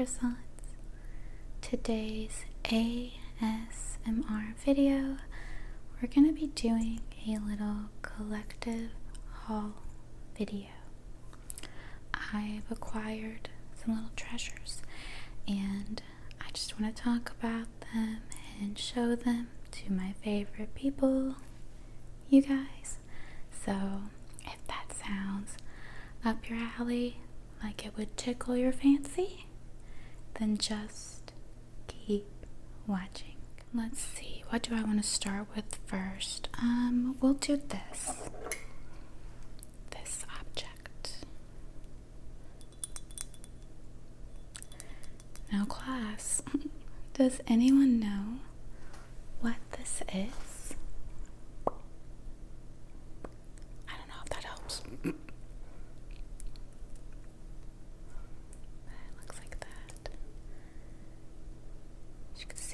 croissants. Today's ASMR video, we're going to be doing a little collective haul video. I've acquired some little treasures and I just want to talk about them and show them to my favorite people, you guys. So if that sounds up your alley, like it would tickle your fancy, then just keep watching. Let's see, what do I want to start with first? We'll do this object. Now class, does anyone know what this is? I don't know if that helps.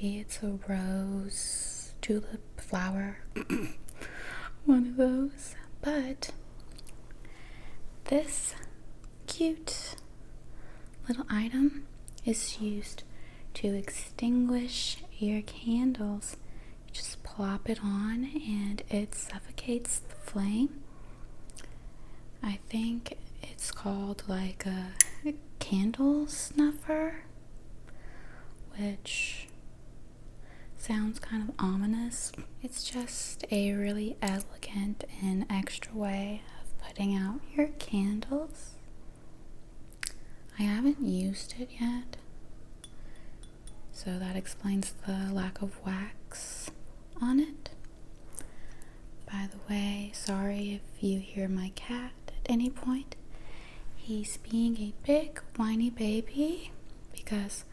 It's a rose, tulip, flower, one of those. But this cute little item is used to extinguish your candles. You just plop it on and it suffocates the flame. I think it's called like a candle snuffer, which sounds kind of ominous. It's just a really elegant and extra way of putting out your candles. I haven't used it yet, so that explains the lack of wax on it. By the way, sorry if you hear my cat at any point. He's being a big whiny baby because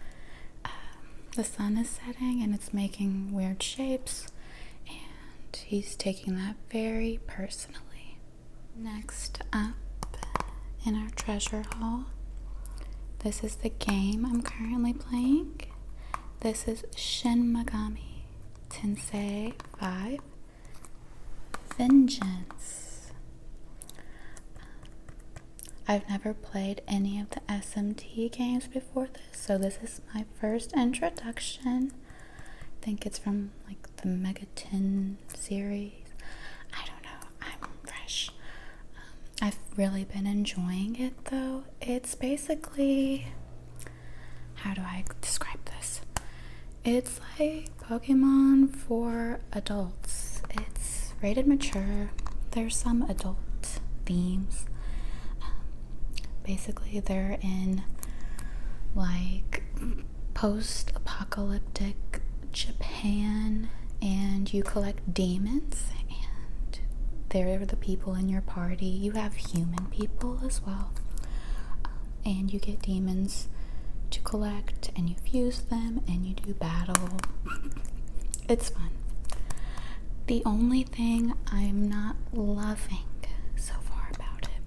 the sun is setting and it's making weird shapes, and he's taking that very personally. Next up in our treasure haul, this is the game I'm currently playing. This is Shin Megami Tensei 5 Vengeance. I've never played any of the SMT games before this, so this is my first introduction. I think it's from like the Mega 10 series. I don't know, I'm fresh. I've really been enjoying it though. It's basically, how do I describe this? It's like Pokemon for adults. It's rated mature. There's some adult themes. Basically, they're in like post-apocalyptic Japan, and you collect demons, and they're the people in your party. You have human people as well, and you get demons to collect, and you fuse them, and you do battle. It's fun. The only thing I'm not loving so far about it,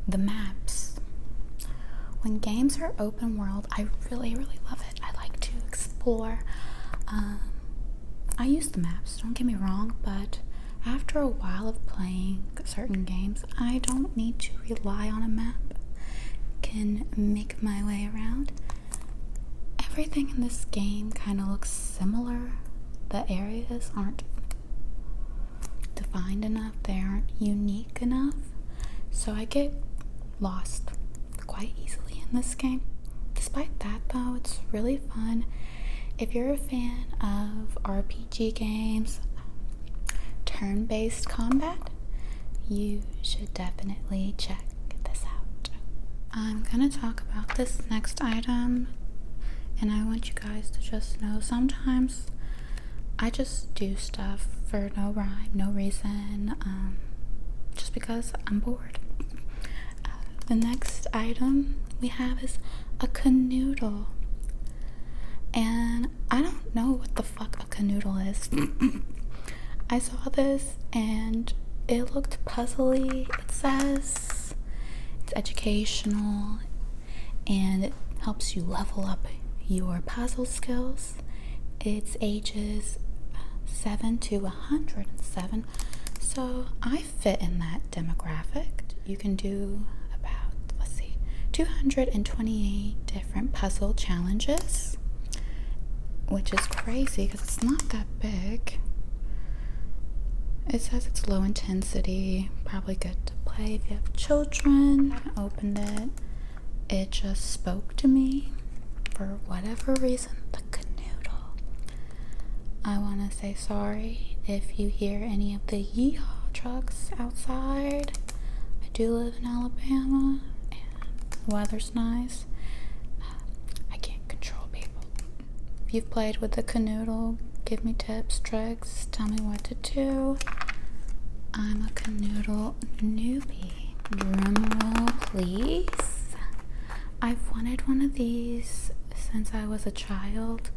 the maps. When games are open world, I really love it. I like to explore. I use the maps, don't get me wrong, but after a while of playing certain games, I don't need to rely on a map. Can make my way around. Everything in this game kind of looks similar. The areas aren't defined enough, they aren't unique enough, so I get lost quite easily in this game. Despite that though, it's really fun. If you're a fan of RPG games, turn-based combat, you should definitely check this out. I'm gonna talk about this next item, and I want you guys to just know sometimes I just do stuff for no rhyme, no reason, just because I'm bored. The next item we have is a canoodle. And I don't know what the fuck a canoodle is. I saw this and it looked puzzly. It says it's educational and it helps you level up your puzzle skills. It's ages 7 to 107. So I fit in that demographic. You can do about, let's see, 228 different puzzle challenges, which is crazy because it's not that big. It says it's low intensity, probably good to play if you have children. I opened it. It just spoke to me for whatever reason. The Canoodle. I want to say sorry if you hear any of the yeehaw trucks outside. I do live in Alabama and the weather's nice. I can't control people. If you've played with the Canoodle, give me tips, tricks, tell me what to do. I'm a Canoodle newbie. Drumroll, please. I've wanted one of these since I was a child.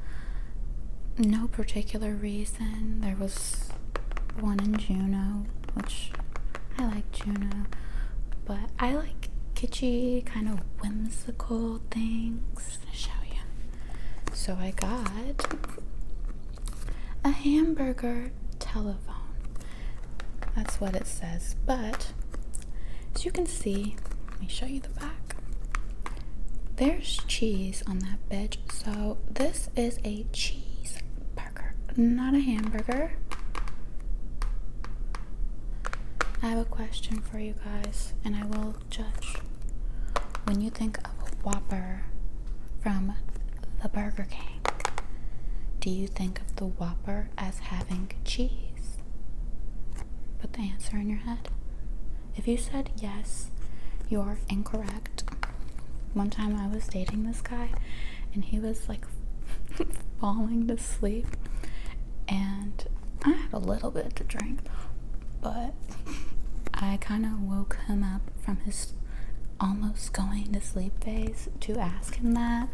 No particular reason. There was one in Juneau, which I like Juneau, but I like kitschy, kind of whimsical things. I'll show you. So I got a Hamburger telephone. That's what it says, but as you can see, let me show you the back. There's cheese on that bitch, so this is a cheeseburger, not a hamburger. I have a question for you guys, and I will judge. When you think of a Whopper from the Burger King, do you think of the Whopper as having cheese? Put the answer in your head. If you said yes, you are incorrect. One time I was dating this guy, and he was like falling to sleep, and I had a little bit to drink, but I kind of woke him up from his almost going to sleep phase to ask him that,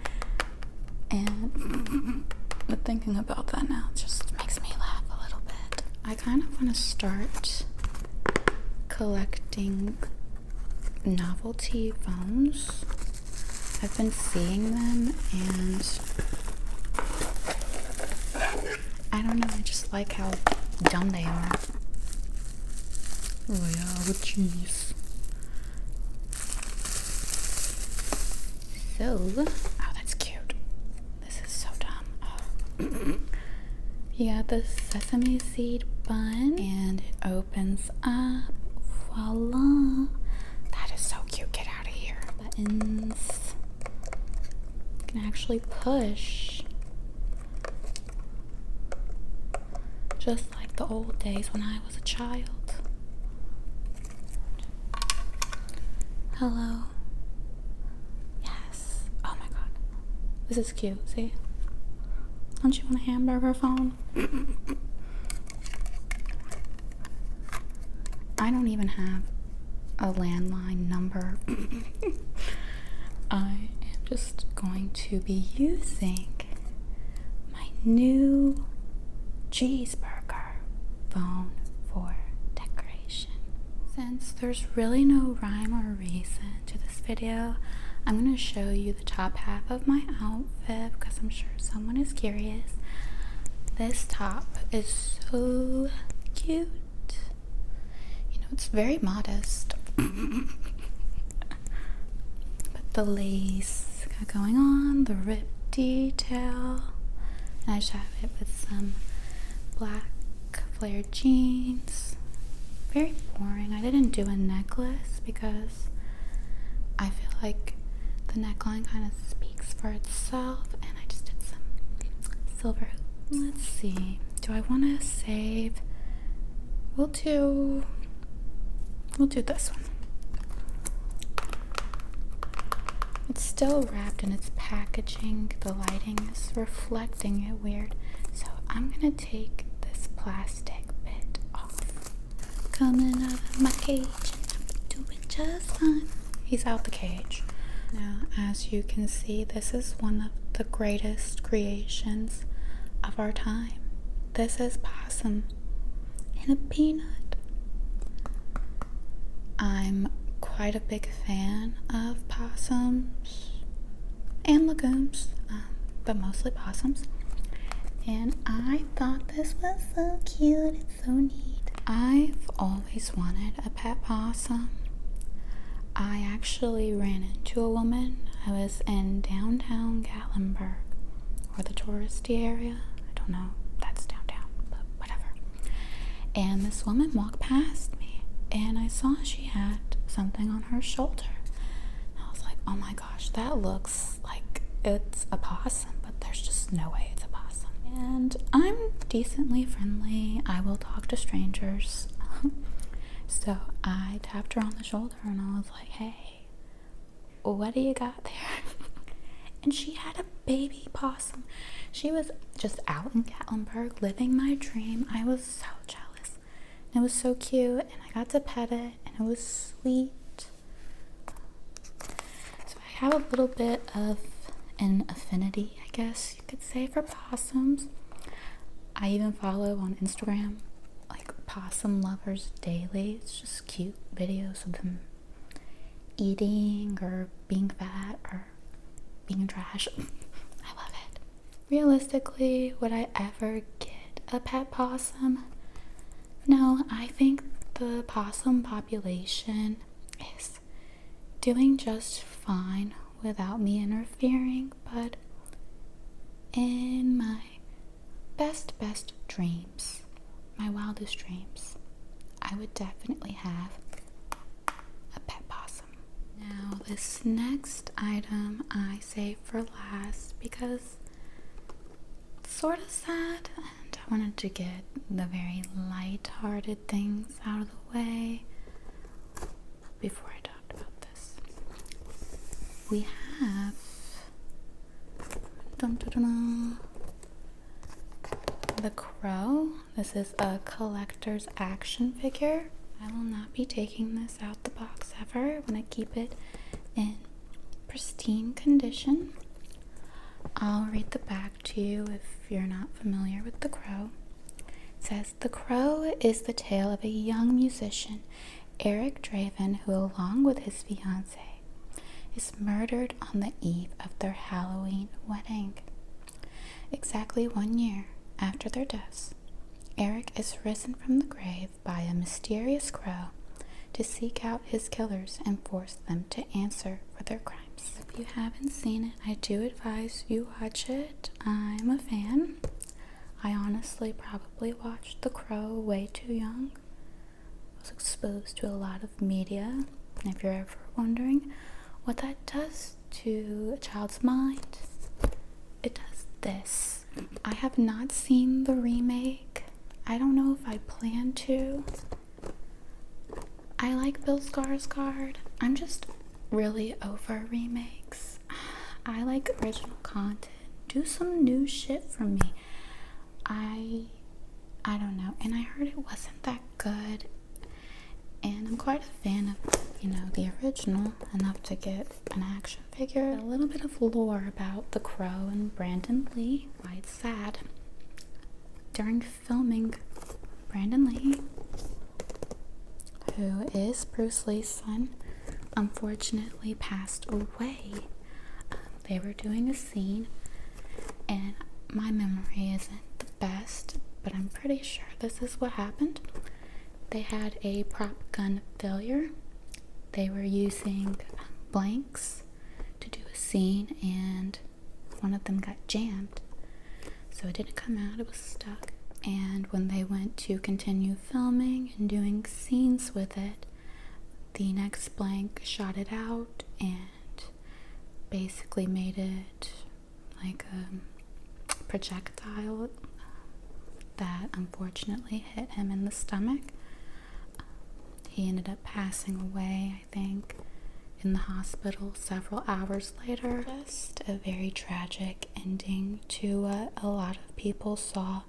and but thinking about that now just makes me laugh a little bit. I kind of want to start collecting novelty phones. I've been seeing them, and I don't know, I just like how dumb they are. Oh yeah, with cheese. So, oh, that's cute. This is so dumb. Oh. You got the sesame seed bun, and it opens up. Voila. That is so cute. Get out of here. Buttons. You can actually push. Just like the old days when I was a child. Hello. Yes. Oh my god. This is cute. See? Don't you want a hamburger phone? I don't even have a landline number. I am just going to be using my new cheeseburger phone for decoration. Since there's really no rhyme or reason to this video, I'm going to show you the top half of my outfit because I'm sure someone is curious. This top is so cute. You know, it's very modest. But the lace got going on, the rip detail, and I just have it with some black flared jeans. Very boring. I didn't do a necklace because I feel like the neckline kind of speaks for itself, and I just did some silver hoops. Let's see. Do I want to save? We'll do this one. It's still wrapped in its packaging. The lighting is reflecting it weird. So I'm gonna take this plastic bit off. Coming out of my cage and I'm doing just fine. He's out the cage. Now, as you can see, this is one of the greatest creations of our time. This is Possum in a peanut. I'm quite a big fan of possums and legumes, but mostly possums. And I thought this was so cute. It's so neat. I've always wanted a pet possum. I actually ran into a woman. I was in downtown Gatlinburg, or the touristy area. I don't know, that's downtown, but whatever. And this woman walked past me, and I saw she had something on her shoulder. I was like, oh my gosh, that looks like it's a possum, but there's just no way it's a possum. And I'm decently friendly. I will talk to strangers. So I tapped her on the shoulder and I was like, hey, what do you got there? And she had a baby possum. She was just out in Gatlinburg living my dream. I was so jealous. And it was so cute, and I got to pet it, and it was sweet. So I have a little bit of an affinity, I guess you could say, for possums. I even follow on Instagram like Possum Lovers Daily. It's just cute videos of them eating or being fat or being trash. I love it. Realistically, would I ever get a pet possum? No, I think the possum population is doing just fine without me interfering, but in my best dreams, my wildest dreams, I would definitely have a pet possum. Now, this next item I saved for last because it's sort of sad, and I wanted to get the very light-hearted things out of the way before I talked about this. We have the Crow. This is a collector's action figure. I will not be taking this out the box ever. I want to keep it in pristine condition. I'll read the back to you if you're not familiar with the Crow. It says, "The Crow is the tale of a young musician, Eric Draven, who, along with his fiancée, is murdered on the eve of their Halloween wedding. Exactly 1 year after their deaths, Eric is risen from the grave by a mysterious crow to seek out his killers and force them to answer for their crimes." If you haven't seen it, I do advise you watch it. I'm a fan. I honestly probably watched The Crow way too young. I was exposed to a lot of media, and if you're ever wondering what that does to a child's mind, it does this. I have not seen the remake. I don't know if I plan to. I like Bill Skarsgård. I'm just really over remakes. I like original content. Do some new shit for me. I don't know. And I heard it wasn't that good. And I'm quite a fan of, the original, enough to get an action figure. A little bit of lore about The Crow and Brandon Lee. Why it's sad. During filming, Brandon Lee, who is Bruce Lee's son, unfortunately passed away. They were doing a scene, and my memory isn't the best, but I'm pretty sure this is what happened. They had a prop gun failure. They were using blanks to do a scene, and one of them got jammed. So it didn't come out, it was stuck. And when they went to continue filming and doing scenes with it, the next blank shot it out and basically made it like a projectile that unfortunately hit him in the stomach. He ended up passing away, I think, in the hospital several hours later. Just a very tragic ending to what a lot of people saw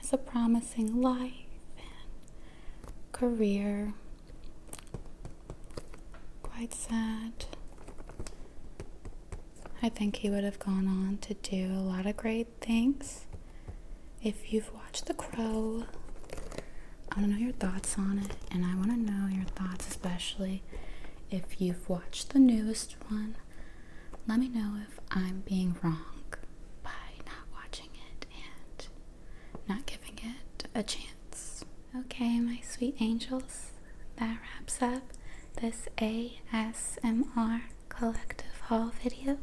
as a promising life and career. Quite sad. I think he would have gone on to do a lot of great things. If you've watched The Crow, I want to know your thoughts on it, and I want to know your thoughts especially if you've watched the newest one. Let me know if I'm being wrong by not watching it and not giving it a chance. Okay, my sweet angels, that wraps up this ASMR collective haul video.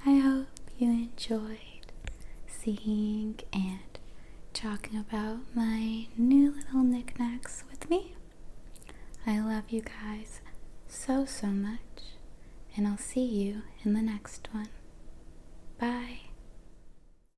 I hope you enjoyed seeing and talking about my new little knickknacks with me. I love you guys so much, and I'll see you in the next one. Bye.